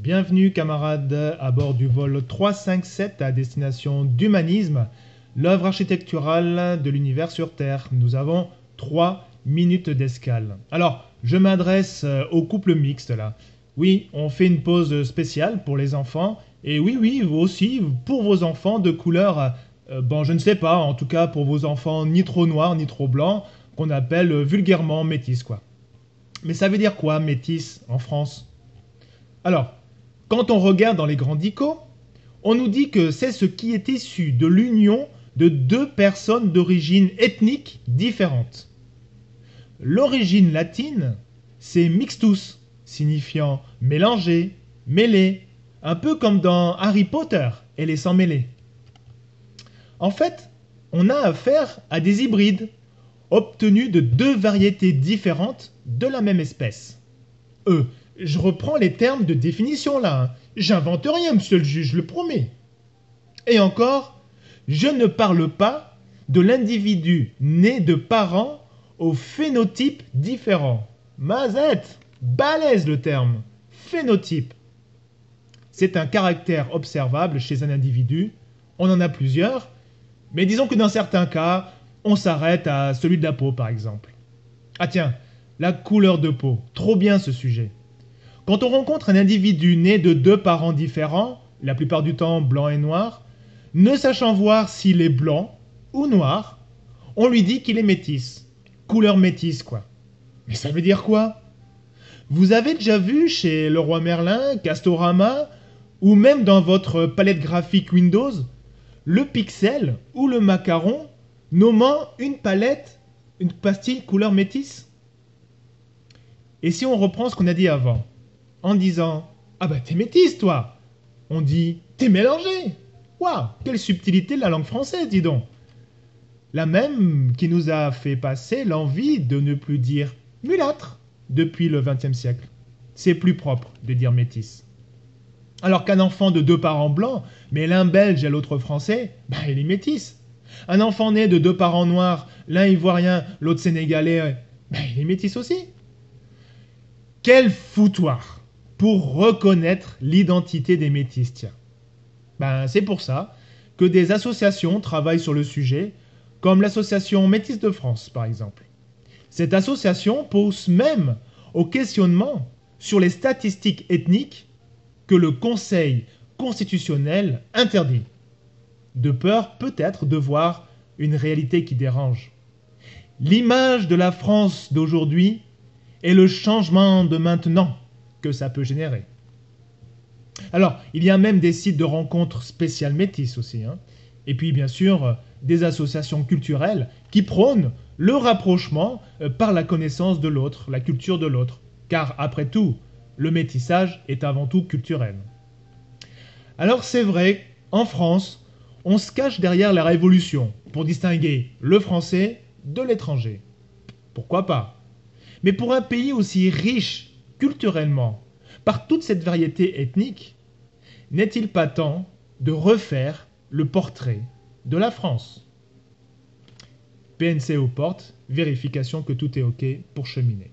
Bienvenue camarades à bord du vol 357 à destination d'Humanisme, l'œuvre architecturale de l'univers sur Terre. Nous avons 3 minutes d'escale. Alors, je m'adresse au couple mixte là. Oui, on fait une pause spéciale pour les enfants. Et oui, vous aussi, pour vos enfants de couleur, je ne sais pas, en tout cas pour vos enfants ni trop noirs ni trop blancs, qu'on appelle vulgairement métis quoi. Mais ça veut dire quoi métis en France? Alors, quand on regarde dans les grands dicos, on nous dit que c'est ce qui est issu de l'union de deux personnes d'origine ethnique différente. L'origine latine, c'est mixtus, signifiant mélanger, mêler, un peu comme dans Harry Potter et les sans mêlés. En fait, on a affaire à des hybrides, obtenus de deux variétés différentes de la même espèce. Je reprends les termes de définition là, hein. J'invente rien, monsieur le juge, je le promets. Et encore, je ne parle pas de l'individu né de parents au phénotype différent. Mazette, balèze le terme. Phénotype. C'est un caractère observable chez un individu. On en a plusieurs, mais disons que dans certains cas, on s'arrête à celui de la peau par exemple. Ah tiens, la couleur de peau, trop bien ce sujet. Quand on rencontre un individu né de deux parents différents, la plupart du temps blanc et noir, ne sachant voir s'il est blanc ou noir, on lui dit qu'il est métis. Couleur métisse, quoi. Mais ça veut dire quoi? Vous avez déjà vu chez Leroy Merlin, Castorama, ou même dans votre palette graphique Windows, le pixel ou le macaron nommant une palette, une pastille couleur métisse? Et si on reprend ce qu'on a dit avant, en disant « Ah bah t'es métisse toi !» On dit « T'es mélangé !» Waouh, quelle subtilité de la langue française, dis donc. La même qui nous a fait passer l'envie de ne plus dire « mulâtre » depuis le XXe siècle. C'est plus propre de dire « métisse ». Alors qu'un enfant de deux parents blancs, mais l'un belge et l'autre français, il est métisse. Un enfant né de deux parents noirs, l'un ivoirien, l'autre sénégalais, il est métisse aussi. Quel foutoir pour reconnaître l'identité des métis, tiens. C'est pour ça que des associations travaillent sur le sujet, comme l'association Métis de France, par exemple. Cette association pousse même au questionnement sur les statistiques ethniques que le Conseil constitutionnel interdit, de peur peut-être de voir une réalité qui dérange. L'image de la France d'aujourd'hui est le changement de maintenant que ça peut générer. Alors, il y a même des sites de rencontres spéciales métis aussi, hein. Et puis, bien sûr, des associations culturelles qui prônent le rapprochement par la connaissance de l'autre, la culture de l'autre. Car, après tout, le métissage est avant tout culturel. Alors, c'est vrai, en France, on se cache derrière la Révolution pour distinguer le français de l'étranger. Pourquoi pas? Mais pour un pays aussi riche culturellement, par toute cette variété ethnique, n'est-il pas temps de refaire le portrait de la France? PNC aux portes, vérification que tout est OK pour cheminer.